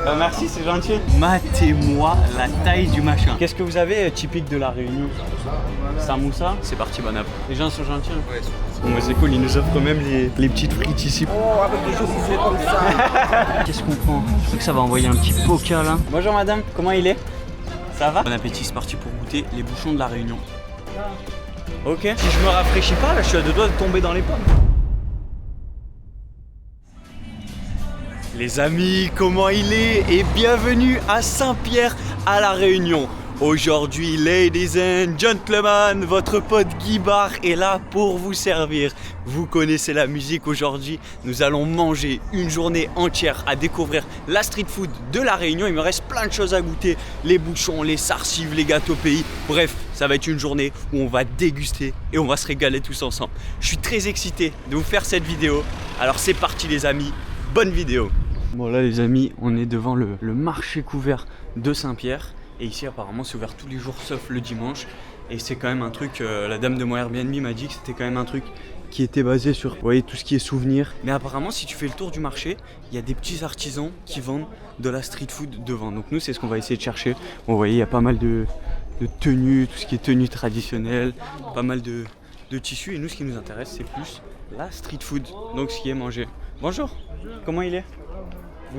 Merci, c'est gentil. Matez-moi la taille du machin. Qu'est-ce que vous avez typique de la Réunion? Samoussa. C'est parti, bon app. Les gens sont gentils. Ouais, bon, c'est cool, ils nous offrent même les petites frites ici. Oh, avec des choses comme ça. Qu'est-ce qu'on prend? Je crois que ça va envoyer un petit bocal là. Bonjour madame, comment il est? Ça va? Bon appétit, c'est parti pour goûter les bouchons de la Réunion. Ok. Si je me rafraîchis pas, là je suis à deux doigts de tomber dans les pommes. Les amis, comment il est? Et bienvenue à Saint-Pierre à la Réunion. Aujourd'hui, ladies and gentlemen, votre pote Guy Bar est là pour vous servir. Vous connaissez la musique. Aujourd'hui, nous allons manger une journée entière à découvrir la street food de la Réunion. Il me reste plein de choses à goûter, les bouchons, les sarcives, les gâteaux pays. Bref, ça va être une journée où on va déguster et on va se régaler tous ensemble. Je suis très excité de vous faire cette vidéo. Alors c'est parti les amis, bonne vidéo. Bon là les amis, on est devant le marché couvert de Saint-Pierre. Et ici apparemment c'est ouvert tous les jours sauf le dimanche. Et c'est quand même un truc, la dame de mon Airbnb m'a dit que c'était quand même un truc qui était basé sur, vous voyez, tout ce qui est souvenirs. Mais apparemment si tu fais le tour du marché, il y a des petits artisans qui vendent de la street food devant. Donc nous c'est ce qu'on va essayer de chercher. Bon, vous voyez, il y a pas mal de tenues, tout ce qui est tenues traditionnelles, pas mal de tissus. Et nous ce qui nous intéresse c'est plus la street food, donc ce qui est mangé. Bonjour, comment il est?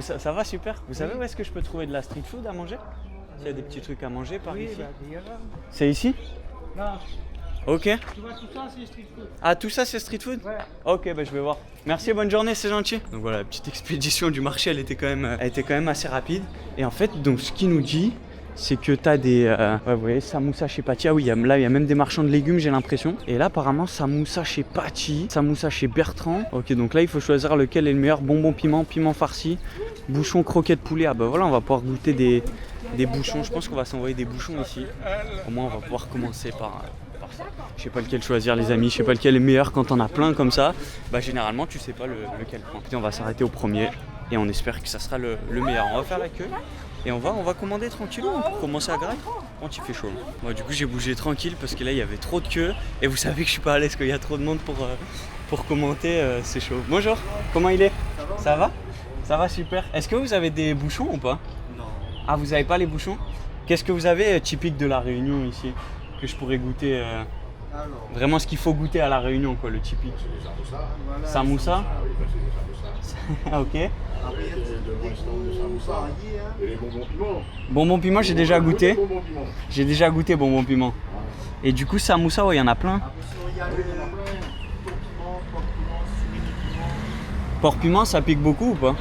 Ça va super. Vous savez où est-ce que je peux trouver de la street food à manger? Il y a des petits trucs à manger par ici. C'est ici? Non. Ok. Tu vois, tout ça, c'est street food. Ah, tout ça, c'est street food? Ouais. Ok, bah je vais voir. Merci, bonne journée, c'est gentil. Donc voilà, la petite expédition du marché, elle était quand même assez rapide. Et en fait, donc ce qu'il nous dit, c'est que t'as des... ouais, vous voyez, samoussa chez Paty. Ah oui, là, il y a même des marchands de légumes, j'ai l'impression. Et là, apparemment, samoussa chez Paty, samoussa chez Bertrand. Ok, donc là, il faut choisir lequel est le meilleur. Bonbon piment, piment farci, bouchon croquette poulet. Ah bah voilà, on va pouvoir goûter des bouchons. Je pense qu'on va s'envoyer des bouchons ici. Au moins, on va pouvoir commencer par ça. Je sais pas lequel choisir, les amis. Je sais pas lequel est meilleur quand on a plein comme ça. Bah, généralement, tu sais pas lequel prendre. Et on va s'arrêter au premier et on espère que ça sera le meilleur. On va faire la queue. Et on va commander tranquillement pour commencer à gratter quand il fait chaud. Bon, du coup j'ai bougé tranquille parce que là il y avait trop de queue. Et vous savez que je suis pas à l'aise quand il y a trop de monde pour commenter, c'est chaud. Bonjour, comment il est? Ça va? Ça va super. Est-ce que vous avez des bouchons ou pas? Non. Ah, vous avez pas les bouchons? Qu'est-ce que vous avez typique de la Réunion ici? Que je pourrais goûter vraiment ce qu'il faut goûter à la Réunion quoi, le typique. Samoussa. Ok. Et les bonbons piment. Bonbon piment, j'ai déjà goûté. J'ai déjà goûté bonbon piment. Et du coup, samoussa, ouais, il y en a plein. Porc piment, ça pique beaucoup ou pas?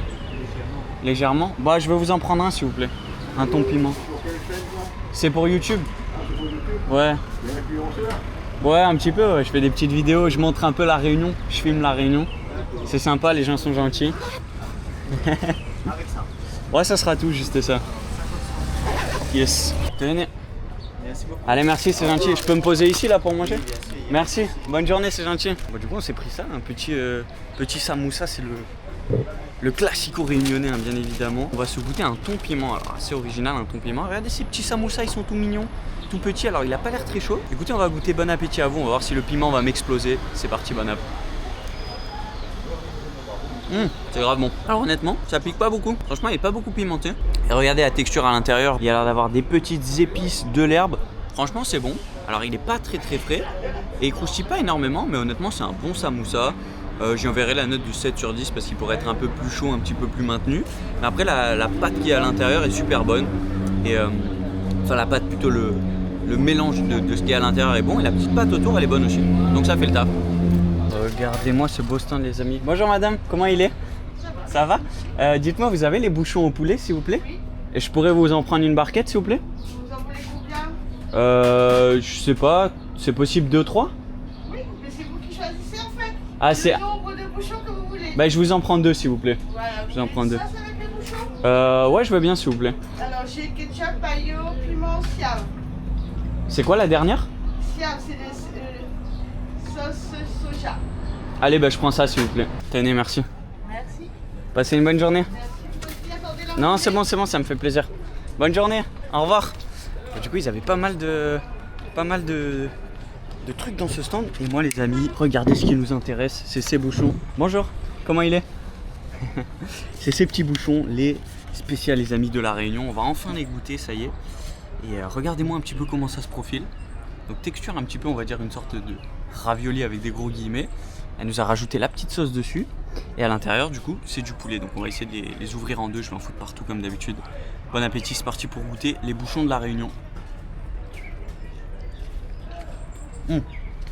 Légèrement. Bah, je vais vous en prendre un s'il vous plaît. Un thon piment. C'est pour YouTube? Ouais. Ouais, un petit peu. Ouais. Je fais des petites vidéos, je montre un peu la Réunion. Je filme la Réunion. C'est sympa, les gens sont gentils. Ouais, ça sera tout, juste ça. Yes. Tenez. Merci beaucoup. Allez, merci, c'est gentil. Je peux me poser ici là pour manger? Merci. Bonne journée, c'est gentil. Bon, du coup, on s'est pris ça, un petit samoussa, c'est le classico réunionnais, hein, bien évidemment. On va se goûter un thon piment. Alors, assez original, un thon piment. Regardez ces petits samoussas, ils sont tout mignons, tout petits. Alors, il a pas l'air très chaud. Écoutez, on va goûter. Bon appétit à vous. On va voir si le piment va m'exploser. C'est parti, bon appétit. C'est grave bon. Alors honnêtement, ça pique pas beaucoup. Franchement, il est pas beaucoup pimenté. Et regardez la texture à l'intérieur. Il y a l'air d'avoir des petites épices, de l'herbe. Franchement, c'est bon. Alors il est pas très frais. Et il croustille pas énormément. Mais honnêtement, c'est un bon samoussa. J'y enverrai la note du 7 sur 10 parce qu'il pourrait être un peu plus chaud, un petit peu plus maintenu. Mais après, la pâte qui est à l'intérieur est super bonne. Et enfin, la pâte, plutôt le mélange de ce qui est à l'intérieur est bon. Et la petite pâte autour, elle est bonne aussi. Donc ça fait le taf. Regardez-moi ce beau stand les amis. Bonjour madame, comment il est? Ça va? Dites-moi, vous avez les bouchons au poulet s'il vous plaît? Et je pourrais vous en prendre une barquette s'il vous plaît? Vous en voulez combien? Je sais pas, c'est possible 2-3? Oui, mais c'est vous qui choisissez en fait. Ah c'est... Le nombre de bouchons que vous voulez. Bah je vous en prends 2 s'il vous plaît. Voilà, je vous en prends 2. Ça avec les bouchons? Ouais je veux bien s'il vous plaît. Alors j'ai ketchup, mayo, piment, siam. C'est quoi la dernière? Siam, c'est des sauces soja. Allez bah je prends ça s'il vous plaît. Tenez, merci. Merci. Passez une bonne journée. Merci. Vous aussi, attendez là. Non c'est bon, ça me fait plaisir. Bonne journée, au revoir. Et du coup ils avaient pas mal de trucs dans ce stand. Et moi les amis, regardez ce qui nous intéresse, c'est ces bouchons. Bonjour, comment il est? C'est ces petits bouchons, les spéciaux les amis de la Réunion. On va enfin les goûter, ça y est. Et regardez-moi un petit peu comment ça se profile. Donc texture un petit peu, on va dire une sorte de ravioli avec des gros guillemets. Elle nous a rajouté la petite sauce dessus. Et à l'intérieur du coup c'est du poulet. Donc on va essayer de les ouvrir en deux, je vais en foutre partout comme d'habitude. Bon appétit, c'est parti pour goûter les bouchons de la Réunion.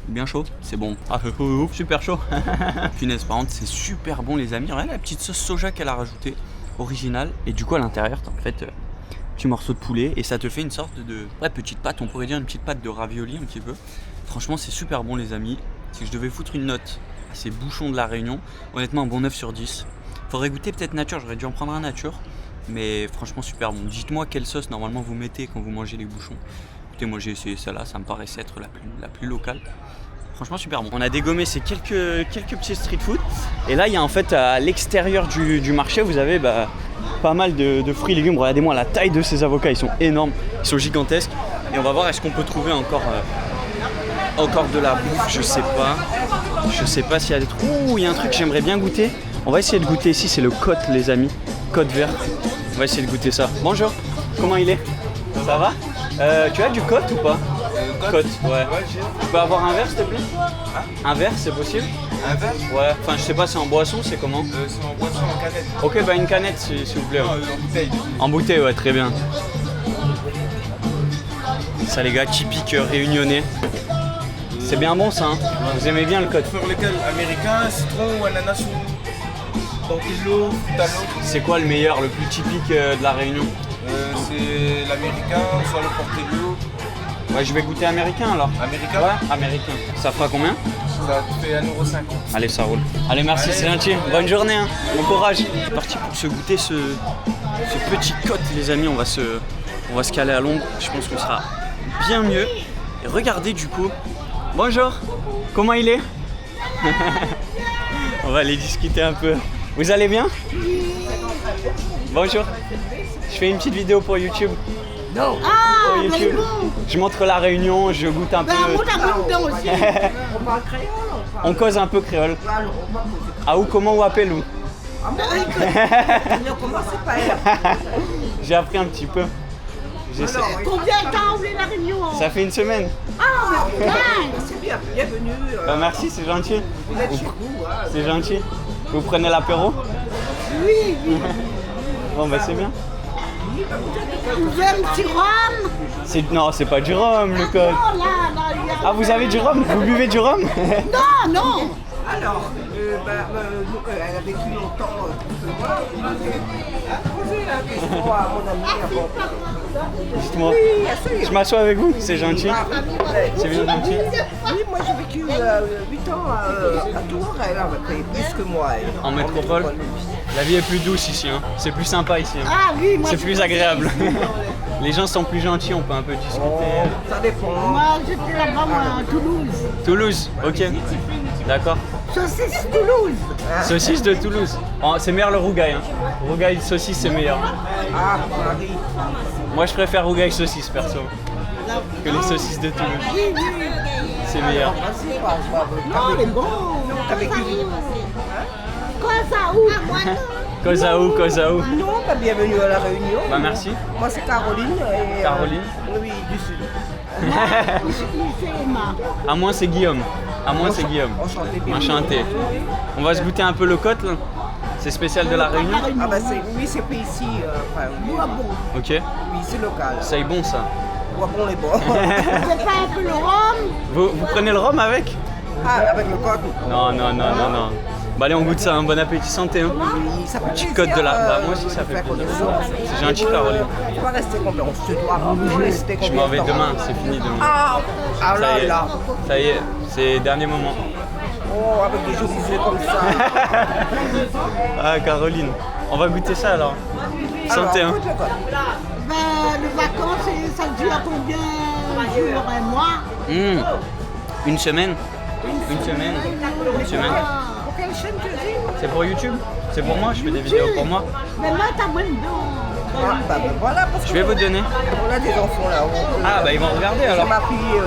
Bien chaud, c'est bon. Ah, super chaud. Punaise, par contre, c'est super bon, les amis. Regardez la petite sauce soja qu'elle a rajoutée, originale. Et du coup, à l'intérieur, t'as en fait petit morceau de poulet. Et ça te fait une sorte de petite pâte. On pourrait dire une petite pâte de ravioli, un petit peu. Franchement, c'est super bon, les amis. Si je devais foutre une note à ces bouchons de la Réunion, honnêtement, un bon 9 sur 10. Faudrait goûter peut-être nature. J'aurais dû en prendre un nature. Mais franchement, super bon. Dites-moi quelle sauce, normalement, vous mettez quand vous mangez les bouchons. Écoutez, moi, j'ai essayé celle-là. Ça me paraissait être la plus locale. Franchement super bon. On a dégommé ces quelques petits street food. Et là il y a en fait à l'extérieur du marché, vous avez pas mal de fruits et légumes. Regardez-moi la taille de ces avocats, ils sont énormes, ils sont gigantesques. Et on va voir est-ce qu'on peut trouver encore de la bouffe, je sais pas s'il y a des trucs. Ouh, il y a un truc que j'aimerais bien goûter. On va essayer de goûter ici, c'est le côte les amis. Côte vert. On va essayer de goûter ça. Bonjour, comment il est? Ça va? Tu as du côte ou pas? Côte, ouais. Tu peux avoir un verre s'il te plaît? Un verre, c'est possible? Un verre? Ouais, enfin je sais pas, c'est en boisson, c'est comment? C'est en boisson, en canette. Ok, une canette s'il vous plaît. Ouais. En bouteille. En bouteille, ouais, très bien. Ça les gars, typique réunionnais. C'est bien bon ça, hein? Vous aimez bien le côte? Pour lequel? Américain, citron, ananas ou tortillo, frutalo. C'est quoi le meilleur, le plus typique de la Réunion? C'est l'américain, soit le portillo. Ouais, je vais goûter américain alors. Américain? Ouais, américain. Ça fera combien? Ça te fait 1,50 €. Allez, ça roule. Allez, merci, c'est gentil. Bonne journée, hein. Bon courage. C'est parti pour se goûter ce petit côte, les amis. On va se caler à l'ombre. Je pense qu'on sera bien mieux. Et regardez du coup. Bonjour. Comment il est? On va aller discuter un peu. Vous allez bien? Bonjour. Je fais une petite vidéo pour YouTube. Non. Pour YouTube. Je montre la Réunion, je goûte un peu. aussi. On parle créole. On cause un peu créole. Ah ou comment on appelle ou? Ne commencez pas. J'ai appris un petit peu. J'essaie. Combien de temps vous voulez la Réunion? Ça fait une semaine. Ah, mais putain, c'est bien, bienvenue. Merci, c'est gentil. Vous êtes chez vous. C'est gentil. Vous prenez l'apéro? Oui. Bon c'est bien. Vous voulez un petit rhum? Non, c'est pas du rhum le code. Non, là, il y a... Ah, vous avez du rhum? Vous buvez du rhum? Non, non. Alors, elle a vécu longtemps. Posez la question à mon ami. Dites-moi. Je m'assois avec vous, c'est gentil. C'est bien gentil. Oui, moi j'ai vécu 8 ans à Tours, elle a fait plus que moi. En métropole? La vie est plus douce ici, hein. C'est plus sympa ici. Hein. Ah oui, moi C'est plus agréable. Les gens sont plus gentils, on peut un peu discuter. Ça dépend. Moi, j'étais là-bas, moi, à Toulouse. Toulouse, ok. D'accord. Saucisse Toulouse. Saucisse de Toulouse. Oh, c'est meilleur le rougail. Hein. Rougail saucisse, c'est meilleur. Ah, Paris. Moi, je préfère rougail saucisse, perso. Que les saucisses de Toulouse. Oui, oui. C'est meilleur. Non, mais bon. Avec Quoi ça où? Kozaou. Non, bah, bienvenue à la Réunion. Bah merci. Moi c'est Caroline. Et, Caroline. Oui, du Sud. C'est Emma. À moi, c'est Guillaume. Enchanté. Bien. Enchanté. On va se goûter un peu le côte là. C'est spécial de la Réunion. Ah bah c'est fait ici. Enfin, Bois bon. Ok. oui, c'est local. Ça est bon ça. Bois bon les bons. C'est pas un peu le rhum? Vous prenez le rhum avec? Ah, avec le code. Non. Bah allez, on goûte ça, hein. Bon appétit, santé. Hein. Oui, ça fait Petite plaisir, côte de la... Bah moi aussi ça fait faire plaisir. connaissance. C'est gentil Caroline. On va rester combien? On se doit rester combien? Je m'en vais demain, c'est fini demain. Ah Ça là y est, là. ça y est, c'est dernier moment. Oh, avec des choses comme ça. Ah Caroline, on va goûter ça alors. Santé hein. Alors, goûte le code. Ben, les vacances, ça dure combien de jours? Un mois? Une semaine. Pour quelle chaîne tu dis? C'est pour YouTube? C'est pour moi, je fais des vidéos pour moi. Mais là, t'as moins de Ah, bah, voilà, parce Je vais vous donner. on a des enfants là. Ah bah ils vont regarder C'est alors. ma fille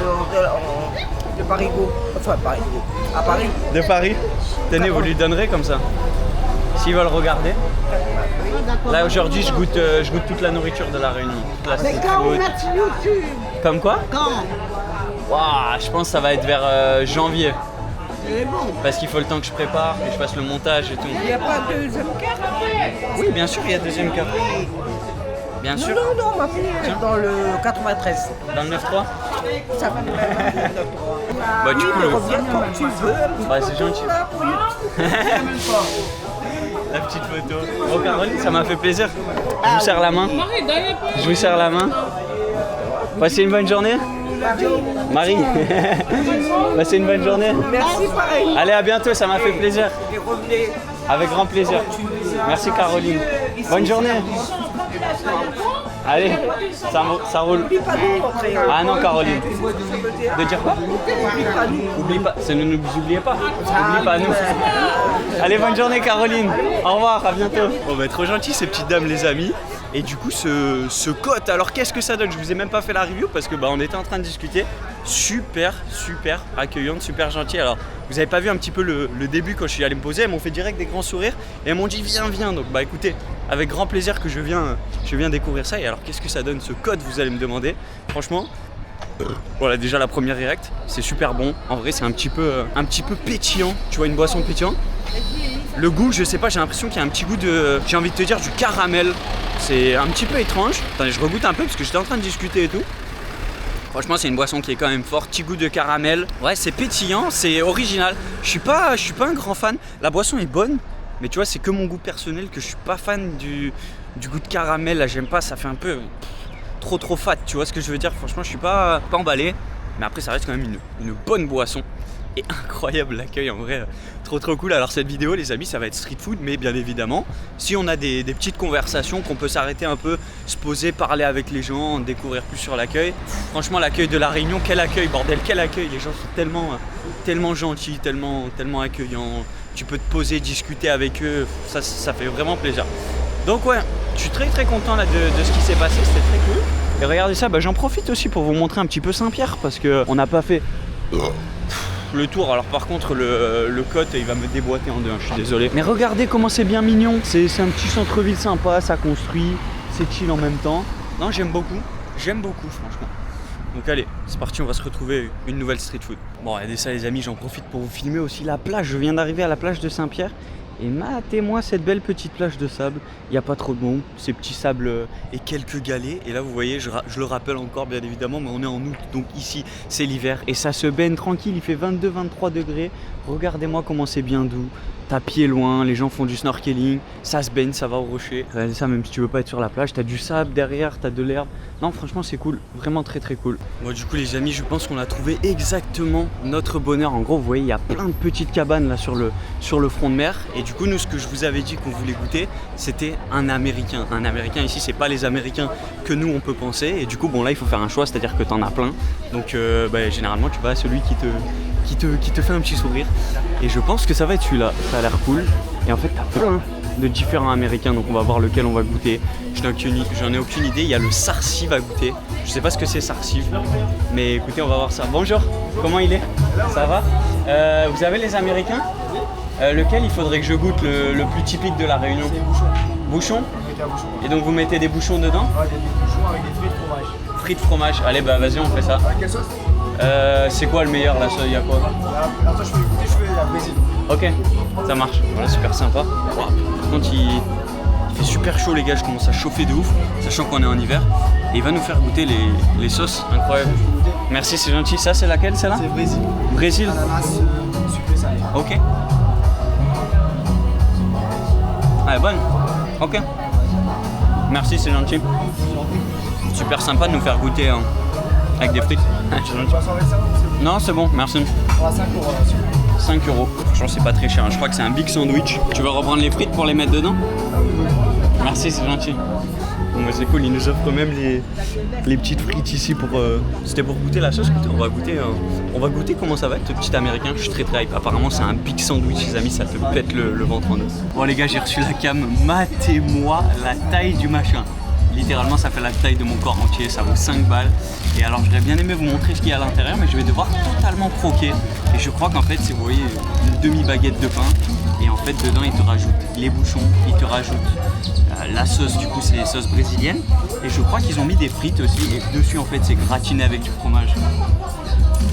de Parigo. Enfin, Parigo. À Paris. De Paris. Tenez, vous lui donnerez comme ça. S'ils veulent regarder. D'accord. Là aujourd'hui je goûte toute la nourriture de la Réunion. Toute la Mais street quand on food. met sur YouTube, Comme quoi? quand Waouh, je pense que ça va être vers janvier. c'est bon. Parce qu'il faut le temps que je prépare, que je fasse le montage et tout. Il n'y a pas de deuxième carte. Oui, bien sûr, il y a deuxième carte. Bien sûr. Non, ma fille est dans le 93. Dans le 9-3. Ça va même le 93. Bah, du coup, le- reviens quand tu veux. Bah, c'est gentil. Là, pour YouTube. La petite photo. Oh Caroline, ça m'a fait plaisir. Je vous serre la main. Je vous serre la main. Passez une bonne journée. Marie. Passez une bonne journée. Merci, pareil. Allez, à bientôt, ça m'a fait plaisir. Et revenez. Avec grand plaisir. Merci Caroline. Bonne journée. Allez, ça roule. Pas nous, après. Ah non Caroline. Ça veut dire De dire quoi? pas nous. Oublie pas, ne nous oubliez pas. Oublie pas nous. Allez, bonne journée Caroline. Au revoir, à bientôt. Bon bah trop gentil ces petites dames les amis. Et du coup ce cote, alors qu'est-ce que ça donne? Je vous ai même pas fait la review parce que bah on était en train de discuter. Super accueillante, super gentil. Alors vous avez pas vu un petit peu le début quand je suis allé me poser, elles m'ont fait direct des grands sourires et elles m'ont dit viens. Donc bah écoutez, avec grand plaisir que je viens découvrir ça. Et alors qu'est-ce que ça donne ce code, vous allez me demander? Franchement, voilà, déjà la première direct, c'est super bon. En vrai, c'est un petit peu pétillant. Tu vois, une boisson pétillante. Le goût, je sais pas, j'ai l'impression qu'il y a un petit goût de, j'ai envie de te dire, du caramel. C'est un petit peu étrange. Attendez, je regoute un peu parce que j'étais en train de discuter et tout. Franchement, c'est une boisson qui est quand même forte, petit goût de caramel. Ouais, c'est pétillant, c'est original. Je suis pas un grand fan. La boisson est bonne, mais tu vois, c'est que mon goût personnel que je suis pas fan du goût de caramel. Là, j'aime pas, ça fait un peu trop fat, tu vois ce que je veux dire. Franchement, je suis pas emballé, mais après ça reste quand même une bonne boisson. Et incroyable l'accueil, en vrai, trop cool. Alors cette vidéo les amis, ça va être street food, mais bien évidemment si on a des petites conversations, qu'on peut s'arrêter un peu, se poser, parler avec les gens, découvrir plus sur l'accueil. Franchement l'accueil de la Réunion, quel accueil bordel, quel accueil. Les gens sont tellement gentils, tellement accueillants. Tu peux te poser, discuter avec eux, ça fait vraiment plaisir. Donc ouais, je suis très content là de ce qui s'est passé, c'était très cool. Et regardez ça, bah, j'en profite aussi pour vous montrer un petit peu Saint-Pierre parce qu'on n'a pas fait le tour. Alors par contre le cote il va me déboîter en deux, je suis désolé. Mais regardez comment c'est bien mignon. C'est un petit centre-ville sympa, ça construit, c'est chill en même temps. Non, j'aime beaucoup franchement. Donc allez, c'est parti, on va se retrouver une nouvelle street food. Bon, regardez ça les amis, j'en profite pour vous filmer aussi la plage. Je viens d'arriver à la plage de Saint-Pierre. Et matez-moi cette belle petite plage de sable. Il n'y a pas trop de monde, ces petits sables et quelques galets. Et là vous voyez, je le rappelle encore bien évidemment, mais on est en août, donc ici c'est l'hiver. Et ça se baigne tranquille, il fait 22-23 degrés. Regardez-moi comment c'est bien doux. T'as pied loin, les gens font du snorkeling, ça se baigne, ça va au rocher. Regardez ça, même si tu veux pas être sur la plage, t'as du sable derrière, t'as de l'herbe. Non franchement c'est cool, vraiment très cool. Bon du coup les amis, je pense qu'on a trouvé exactement notre bonheur. En gros vous voyez, il y a plein de petites cabanes là sur le front de mer. Et du coup nous, ce que je vous avais dit qu'on voulait goûter, c'était un américain. Un américain ici, c'est pas les américains que nous on peut penser. Et du coup bon là il faut faire un choix, c'est-à-dire que t'en as plein. Donc généralement tu vas à celui qui te fait un petit sourire. Et je pense que ça va être celui-là, ça a l'air cool. Et en fait t'as plein de différents américains, donc on va voir lequel on va goûter. J'en ai aucune idée, il y a le sarsive à goûter. Je sais pas ce que c'est sarsive, mais écoutez on va voir ça. Bonjour, comment il est? Ça va? Vous avez les américains? Lequel il faudrait que je goûte le plus typique de la Réunion? Bouchon? Et donc vous mettez des bouchons dedans? Ouais, des bouchons avec des frites fromage. Frites fromage, allez bah vas-y on fait ça. Avec quelle sauce? C'est quoi le meilleur là, il y a quoi? Après je fais goûter, je fais la Brésil. Ok, ça marche. Voilà, super sympa. Wow. Par contre, il fait super chaud les gars, je commence à chauffer de ouf, sachant qu'on est en hiver. Et il va nous faire goûter les sauces, incroyable. Merci, c'est gentil. Ça, c'est laquelle celle-là? C'est Brésil. Brésil. Ananas sucré salé. Ok. Ah, bonne. Ok. Merci, c'est gentil. Super sympa de nous faire goûter avec des frites. C'est gentil. Poisson avec ça, c'est bon. Non, c'est bon, merci. On va 5 euros là-dessus. 5 €. Franchement, c'est pas très cher. Je crois que c'est un big sandwich. Tu veux reprendre les frites pour les mettre dedans? Merci, c'est gentil. Bon, bah, c'est cool, ils nous offrent même les petites frites ici pour. C'était pour goûter la sauce. On va goûter comment ça va être, ce petit américain. Je suis très hype. Apparemment, c'est un big sandwich, les amis. Ça te pète le ventre en deux. Bon, les gars, j'ai reçu la cam. Matez-moi la taille du machin. Littéralement, ça fait la taille de mon corps entier, ça vaut 5 balles. Et alors, j'aurais bien aimé vous montrer ce qu'il y a à l'intérieur, mais je vais devoir totalement croquer. Et je crois qu'en fait, c'est, vous voyez, une demi-baguette de pain. Et en fait, dedans, ils te rajoutent les bouchons, ils te rajoutent la sauce, du coup, c'est sauce brésilienne. Et je crois qu'ils ont mis des frites aussi. Et dessus, en fait, c'est gratiné avec du fromage.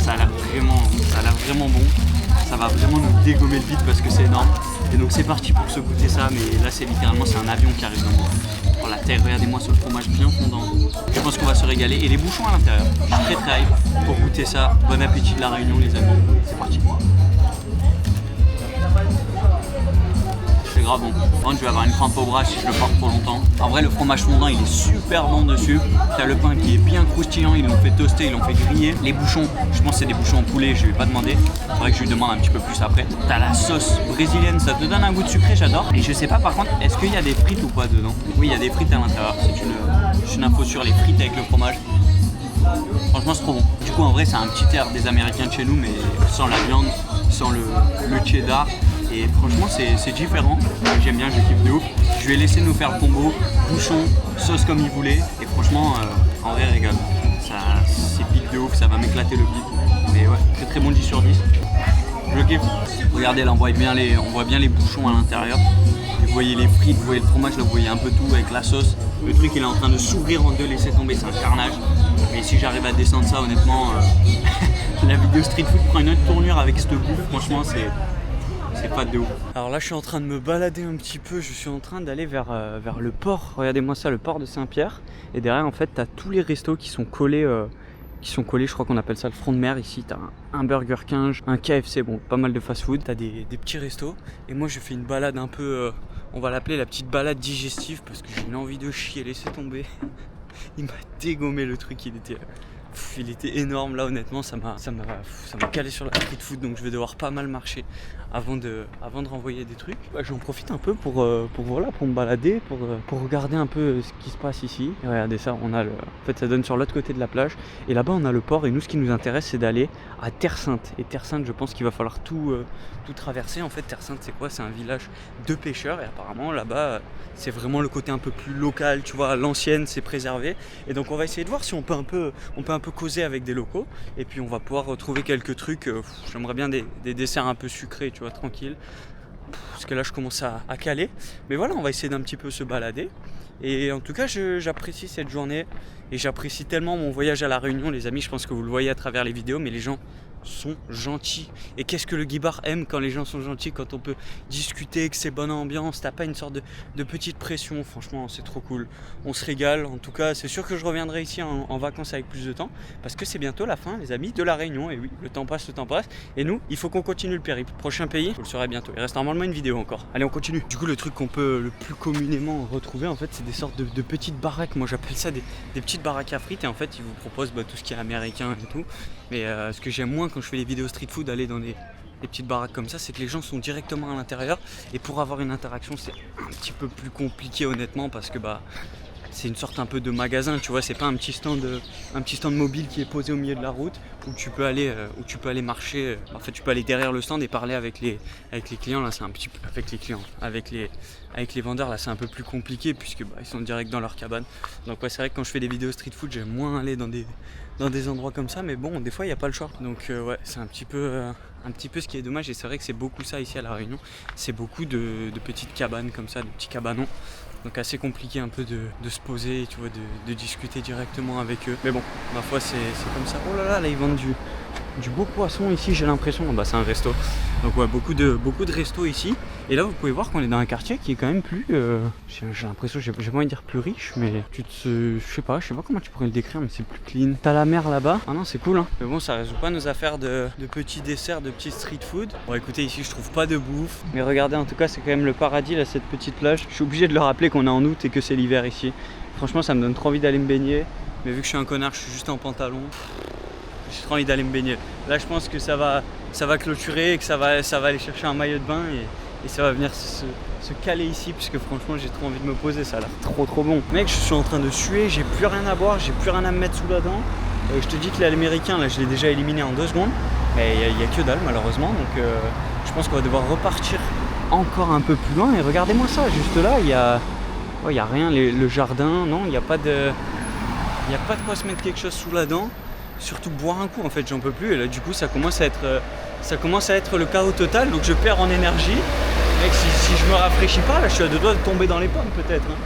Ça a l'air vraiment bon. Ça va vraiment nous dégommer le bide parce que c'est énorme. Et donc, c'est parti pour se goûter ça. Mais là, c'est littéralement, c'est un avion qui arrive dans moi. Oh la terre, regardez-moi ce fromage bien fondant. Je pense qu'on va se régaler. Et les bouchons à l'intérieur. Je suis très hype pour goûter ça. Bon appétit de la Réunion, les amis. C'est parti. C'est grave bon. Par contre, je vais avoir une crampe au bras si je le porte trop longtemps. En vrai, le fromage fondant, il est super bon dessus. T'as le pain qui est bien croustillant. Ils l'ont fait toaster, ils l'ont fait griller. Les bouchons, je pense que c'est des bouchons en poulet. Je vais pas demander. Il faudrait que je lui demande un petit peu plus après. T'as la sauce brésilienne, ça te donne un goût de sucré, j'adore. Et je sais pas par contre, est-ce qu'il y a des frites ou pas dedans? Oui, il y a des frites à l'intérieur. C'est une info sur les frites avec le fromage. Franchement, c'est trop bon. Du coup, en vrai, c'est un petit air des Américains de chez nous, mais sans la viande, sans le cheddar. Et franchement, c'est différent. J'aime bien, je kiffe de ouf. Je vais laisser nous faire le combo, bouchon, sauce comme il voulait. Et franchement, en vrai, régal. C'est pique de ouf, ça va m'éclater le bide. Mais ouais, très très bon 10 sur 10. Je kiffe. Regardez, là, on voit bien les bouchons à l'intérieur. Vous voyez les frites, vous voyez le fromage, là, vous voyez un peu tout avec la sauce. Le truc, il est en train de s'ouvrir en deux, laisser tomber, c'est un carnage. Mais si j'arrive à descendre ça, honnêtement, la vidéo street food prend une autre tournure avec cette bouffe. Franchement, c'est pas de ouf. Alors là, je suis en train de me balader un petit peu. Je suis en train d'aller vers le port. Regardez-moi ça, le port de Saint-Pierre. Et derrière, en fait, t'as tous les restos qui sont collés. Je crois qu'on appelle ça le front de mer ici. T'as un Burger King, un KFC, bon, pas mal de fast-food. T'as des petits restos. Et moi, je fais une balade un peu, on va l'appeler la petite balade digestive parce que j'ai une envie de chier, laisser tomber. Il m'a dégommé le truc, il était énorme là, honnêtement, ça m'a calé sur la street food, donc je vais devoir pas mal marcher avant de renvoyer des trucs. J'en profite un peu pour me balader, pour regarder un peu ce qui se passe ici. Et regardez ça, en fait ça donne sur l'autre côté de la plage et là-bas on a le port et nous ce qui nous intéresse c'est d'aller à Terre Sainte. Et Terre Sainte, je pense qu'il va falloir tout traverser. En fait, Terre Sainte c'est quoi? C'est un village de pêcheurs et apparemment là-bas c'est vraiment le côté un peu plus local, tu vois, l'ancienne c'est préservé. Et donc on va essayer de voir si on peut un peu causer avec des locaux et puis on va pouvoir retrouver quelques trucs. J'aimerais bien des desserts un peu sucrés, tu vois, tranquille. Parce que là je commence à caler. Mais voilà, on va essayer d'un petit peu se balader. Et en tout cas, j'apprécie cette journée et j'apprécie tellement mon voyage à La Réunion, les amis. Je pense que vous le voyez à travers les vidéos, mais les gens sont gentils. Et qu'est-ce que le Guibar aime quand les gens sont gentils, quand on peut discuter, que c'est bonne ambiance, t'as pas une sorte de petite pression. Franchement, c'est trop cool. On se régale. En tout cas, c'est sûr que je reviendrai ici en vacances avec plus de temps parce que c'est bientôt la fin, les amis, de La Réunion. Et oui, le temps passe. Et nous, il faut qu'on continue le périple. Prochain pays, vous le saurez bientôt. Il reste normalement une vidéo encore. Allez, on continue. Du coup, le truc qu'on peut le plus communément retrouver, en fait, c'est des sortes de petites baraques. Moi, j'appelle ça des petites baraques à frites. Et en fait, ils vous proposent tout ce qui est américain et tout. Mais ce que j'aime moins quand je fais les vidéos street food, aller dans des petites baraques comme ça, c'est que les gens sont directement à l'intérieur et pour avoir une interaction c'est un petit peu plus compliqué honnêtement parce que c'est une sorte un peu de magasin, tu vois, c'est pas un petit stand mobile qui est posé au milieu de la route où tu peux aller marcher. En fait, tu peux aller derrière le stand et parler avec les clients. Là, c'est un petit peu avec les vendeurs. Là, c'est un peu plus compliqué puisque ils sont direct dans leur cabane. Donc ouais, c'est vrai que quand je fais des vidéos street food, j'aime moins aller dans des endroits comme ça, mais bon, des fois il n'y a pas le choix. Donc ouais, c'est un petit peu ce qui est dommage. Et c'est vrai que c'est beaucoup ça ici à La Réunion. C'est beaucoup de petites cabanes comme ça, de petits cabanons. Donc assez compliqué un peu de se poser, tu vois, de discuter directement avec eux. Mais bon, ma foi, c'est comme ça. Oh là là, ils vendent du beau poisson ici, j'ai l'impression. C'est un resto. Donc ouais, beaucoup de restos ici. Et là, vous pouvez voir qu'on est dans un quartier qui est quand même plus... j'ai l'impression, j'ai pas envie de dire plus riche, mais je sais pas comment tu pourrais le décrire, mais c'est plus clean. T'as la mer là-bas. Ah non, c'est cool, hein. Mais bon, ça résout pas nos affaires de petits desserts, de petits street food. Bon, écoutez, ici, je trouve pas de bouffe. Mais regardez, en tout cas, c'est quand même le paradis, là, cette petite plage. Je suis obligé de le rappeler qu'on est en août et que c'est l'hiver ici. Franchement, ça me donne trop envie d'aller me baigner. Mais vu que je suis un connard, je suis juste en pantalon. J'ai trop envie d'aller me baigner. Là, je pense que ça va clôturer et que ça va aller chercher un maillot de bain et ça va venir se caler ici puisque franchement j'ai trop envie de me poser, ça a l'air trop bon. Mec, je suis en train de suer, j'ai plus rien à boire, j'ai plus rien à me mettre sous la dent. Je te dis que l'américain, là je l'ai déjà éliminé en 2 secondes. Mais il n'y a que dalle malheureusement, donc je pense qu'on va devoir repartir encore un peu plus loin. Et regardez-moi ça, juste là, il y a rien, le jardin, non, il n'y a pas de quoi se mettre quelque chose sous la dent. Surtout boire un coup en fait, j'en peux plus. Et là du coup ça commence à être ça commence à être le chaos total, donc je perds en énergie. Mec, si je me rafraîchis pas, là, je suis à deux doigts de tomber dans les pommes peut-être. Hein.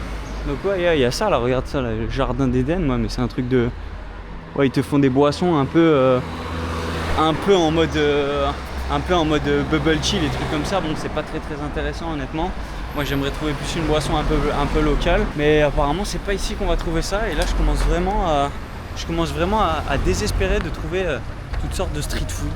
Donc ouais, il y a ça là, regarde ça, là, le jardin d'Éden, moi, mais c'est un truc de... Ouais, ils te font des boissons un peu en mode bubble tea, les trucs comme ça. Bon, c'est pas très intéressant honnêtement. Moi, j'aimerais trouver plus une boisson un peu locale, mais apparemment, c'est pas ici qu'on va trouver ça. Et là, je commence vraiment à désespérer de trouver toutes sortes de street food.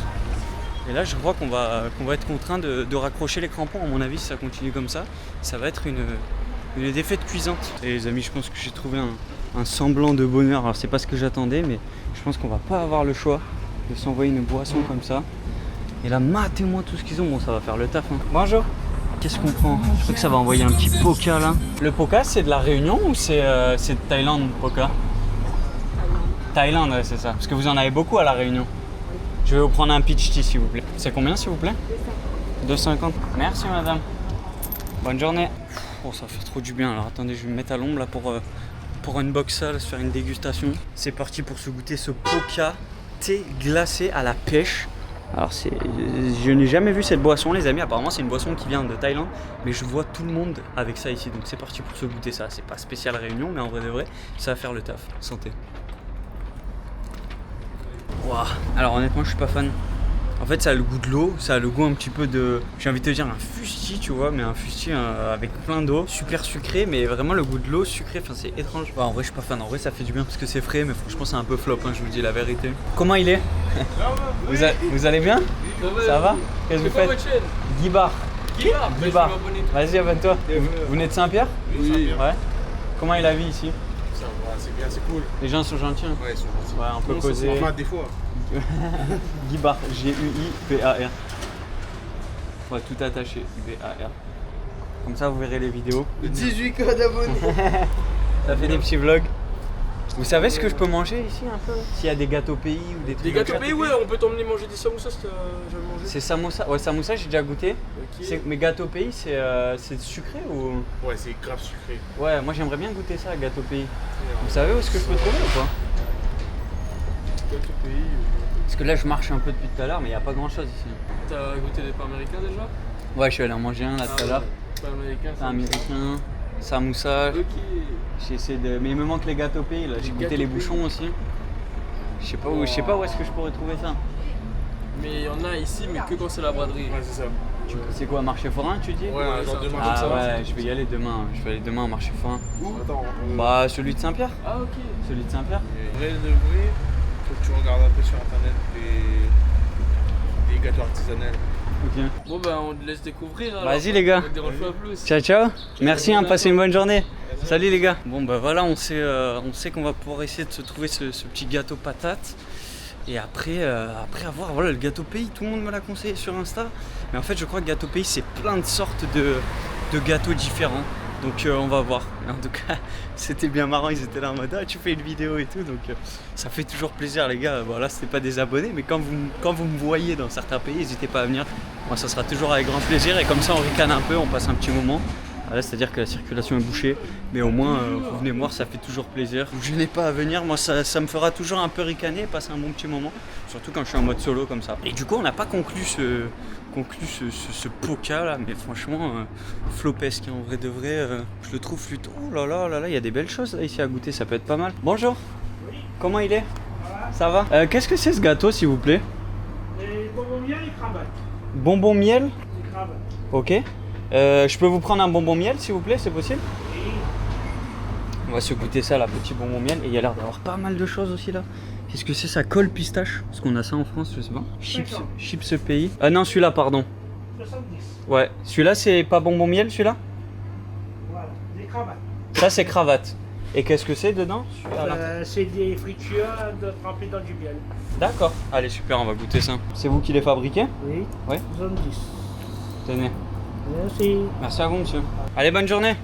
Et là, je crois qu'on va être contraint de raccrocher les crampons. À mon avis, si ça continue comme ça, ça va être une défaite cuisante. Et les amis, je pense que j'ai trouvé un semblant de bonheur. Alors, c'est pas ce que j'attendais, mais je pense qu'on va pas avoir le choix de s'envoyer une boisson comme ça. Et là, matez-moi tout ce qu'ils ont. Bon, ça va faire le taf. Hein. Bonjour. Qu'est-ce qu'on prend? Je crois que ça va envoyer un petit Poca là. Le Poca, c'est de la Réunion ou c'est de Thaïlande, Poca? Thaïlande, ouais, c'est ça. Parce que vous en avez beaucoup à la Réunion. Je vais vous prendre un peach tea, s'il vous plaît. C'est combien, s'il vous plaît? 2,50. Merci, madame. Bonne journée. Oh, ça fait trop du bien. Alors, attendez, je vais me mettre à l'ombre là pour unbox ça, là, se faire une dégustation. C'est parti pour se goûter ce Poca thé glacé à la pêche. Alors, je n'ai jamais vu cette boisson, les amis. Apparemment, c'est une boisson qui vient de Thaïlande. Mais je vois tout le monde avec ça ici. Donc, c'est parti pour se goûter ça. C'est pas spécial Réunion, mais en vrai de vrai, ça va faire le taf. Santé. Wow. Alors honnêtement, je suis pas fan. En fait, ça a le goût de l'eau, ça a le goût un petit peu de... J'ai envie de te dire un fusti, tu vois, mais un fusti avec plein d'eau, super sucré, mais vraiment le goût de l'eau sucré, enfin c'est étrange. En vrai, je suis pas fan. En vrai, ça fait du bien parce que c'est frais, mais franchement, c'est un peu flop, hein, je vous dis la vérité. Comment il est? Vous allez bien? Ça va? Qu'est-ce que vous faites? Guibar. Guibar. Vas-y, abonne-toi. Vous venez de Saint-Pierre? Oui. Ouais. Comment est la vie ici? Ça va, c'est bien, c'est cool. Les gens sont gentils. Hein? Ouais, ils sont gentils. Ouais, on peut causer. Enfin, des fois. Guibar, G-U-I-B-A-R. Ouais, tout attaché, B-A-R. Comme ça, vous verrez les vidéos. 18 codes d'abonnés. Ça fait des petits vlogs. Vous savez ce que je peux manger ici un peu? S'il y a des gâteaux pays ou des trucs. Des gâteaux pays, ouais, on peut t'emmener manger des samoussas si j'avais mangé. C'est samoussa. Ouais, samoussa, j'ai déjà goûté. Ok. Mais gâteau pays, c'est sucré ou? Ouais, c'est grave sucré. Ouais, moi j'aimerais bien goûter ça, gâteau pays. Vous savez où est-ce que je peux trouver ou pas? Gâteaux pays. Parce que là, je marche un peu depuis tout à l'heure, mais il n'y a pas grand chose ici. T'as goûté des pains américains déjà? Ouais, je suis allé en manger un là tout à l'heure. Pains américains, Pain américain, samoussa. Ok. J'ai essayé de... Mais il me manque les gâteaux pays là. J'ai goûté gâteaux les pays. bouchons aussi. Je sais pas où est-ce que je pourrais trouver ça. Mais il y en a ici, mais que quand c'est la braderie. Ouais, c'est ça. C'est quoi, marché forain tu dis? Ouais, Ouais, genre c'est un demain truc comme ça. Ah ouais, je vais y aller demain. Je vais aller demain au marché forain. Attends, Bah celui de Saint-Pierre. Ah ok. Celui de Saint-Pierre. vrai de vrai, faut que tu regardes un peu sur internet des gâteaux artisanaux. Ok. Bon bah on te laisse découvrir. alors. Vas-y les gars. On te dérange pas plus. Ciao ciao. Merci, hein, passez une bonne journée. Salut les gars. Bon bah voilà, on sait qu'on va pouvoir essayer de se trouver ce petit gâteau patate. Et après avoir voilà, le gâteau pays, tout le monde me l'a conseillé sur Insta. Mais en fait je crois que gâteau pays c'est plein de sortes de gâteaux différents. Donc on va voir. En tout cas c'était bien marrant, ils étaient là en mode ah tu fais une vidéo et tout. Donc ça fait toujours plaisir les gars. Voilà, c'était pas des abonnés, mais quand vous me voyez dans certains pays, n'hésitez pas à venir. Moi ça sera toujours avec grand plaisir et comme ça on ricane un peu, on passe un petit moment. Là, c'est-à-dire que la circulation est bouchée, mais au moins vous venez voir, ça fait toujours plaisir. Je n'ai pas à venir, moi ça me fera toujours un peu ricaner, passer un bon petit moment, surtout quand je suis en mode solo comme ça. Et du coup, on n'a pas conclu ce poka là, mais franchement, flopesque, hein, en vrai de vrai, je le trouve plutôt. Oh là là là là, il y a des belles choses là ici à goûter, ça peut être pas mal. Bonjour. Comment il est? Ça va. Qu'est-ce que c'est ce gâteau, s'il vous plaît? Les bonbons miel et cravates. Bonbon miel. Les cravates. Ok. Je peux vous prendre un bonbon miel s'il vous plaît, c'est possible? Oui. On va se goûter ça, la petite bonbon miel. Et il y a l'air d'avoir pas mal de choses aussi là. Qu'est-ce que c'est ça? Colle pistache? Parce qu'on a ça en France, je sais pas. Chips pays. Ah non, celui-là, pardon. 70. Ouais, celui-là c'est pas bonbon miel celui-là? Voilà. Des cravates. Ça c'est cravate. Et qu'est-ce que c'est dedans? C'est des fritures trempées dans du miel. D'accord. Allez, super, on va goûter ça. C'est vous qui les fabriquez? Oui. Ouais. 70. Tenez. Merci. Merci à vous, monsieur. Allez, bonne journée.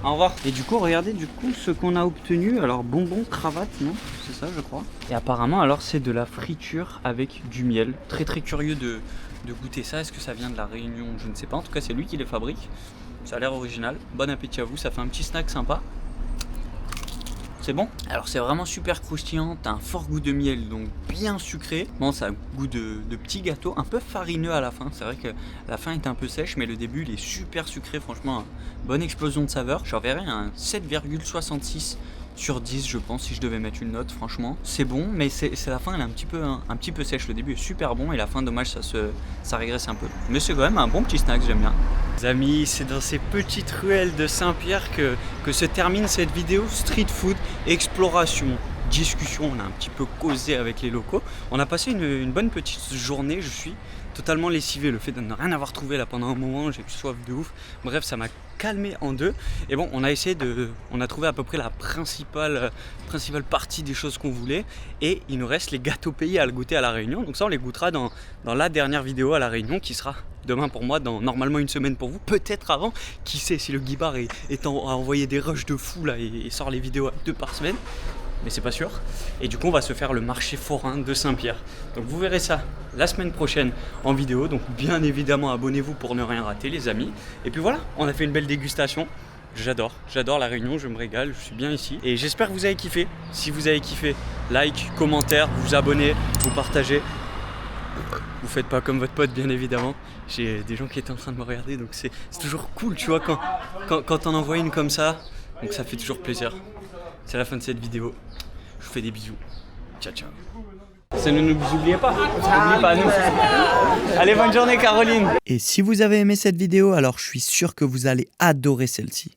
Au revoir. Et du coup, regardez ce qu'on a obtenu. Alors, bonbon, cravate, non? C'est ça, je crois. Et apparemment, alors, c'est de la friture avec du miel. Très, très curieux de goûter ça. Est-ce que ça vient de la Réunion? Je ne sais pas. En tout cas, c'est lui qui les fabrique. Ça a l'air original. Bon appétit à vous. Ça fait un petit snack sympa. c'est bon. Alors c'est vraiment super croustillant, t'as un fort goût de miel, donc bien sucré. Bon, ça a un goût de petit gâteau, un peu farineux à la fin. C'est vrai que la fin est un peu sèche, mais le début il est super sucré, franchement, bonne explosion de saveur. J'enverrai un 7,66 sur 10 je pense si je devais mettre une note. Franchement c'est bon, mais c'est la fin, elle est un petit peu sèche. Le début est super bon et la fin dommage ça régresse un peu, mais c'est quand même un bon petit snack, j'aime bien. Les amis, c'est dans ces petites ruelles de Saint-Pierre que se termine cette vidéo street food exploration. Discussion, on a un petit peu causé avec les locaux, on a passé une bonne petite journée. Je suis totalement lessivé, le fait de ne rien avoir trouvé là pendant un moment, j'ai eu soif de ouf. Bref, ça m'a calmé en deux. Et bon, on a trouvé à peu près la principale partie des choses qu'on voulait. Et il nous reste les gâteaux pays à le goûter à La Réunion. Donc ça, on les goûtera dans la dernière vidéo à La Réunion qui sera demain pour moi, dans normalement une semaine pour vous, peut-être avant. Qui sait si le Guibar a envoyé des rushs de fou là et sort les vidéos 2 par semaine. Mais c'est pas sûr. Et du coup on va se faire le marché forain de Saint-Pierre. Donc vous verrez ça la semaine prochaine en vidéo. Donc bien évidemment abonnez-vous pour ne rien rater les amis. Et puis voilà, on a fait une belle dégustation. J'adore La Réunion, je me régale, je suis bien ici. Et j'espère que vous avez kiffé. Si vous avez kiffé, like, commentaire, vous abonnez, vous partagez. Vous faites pas comme votre pote bien évidemment. J'ai des gens qui étaient en train de me regarder, donc c'est toujours cool tu vois quand on envoie une comme ça. Donc ça fait toujours plaisir. C'est la fin de cette vidéo. Je vous fais des bisous. Ciao, ciao. Ça ne nous oubliez pas. N'oubliez pas nous. Allez, bonne journée Caroline. Et si vous avez aimé cette vidéo, alors je suis sûr que vous allez adorer celle-ci.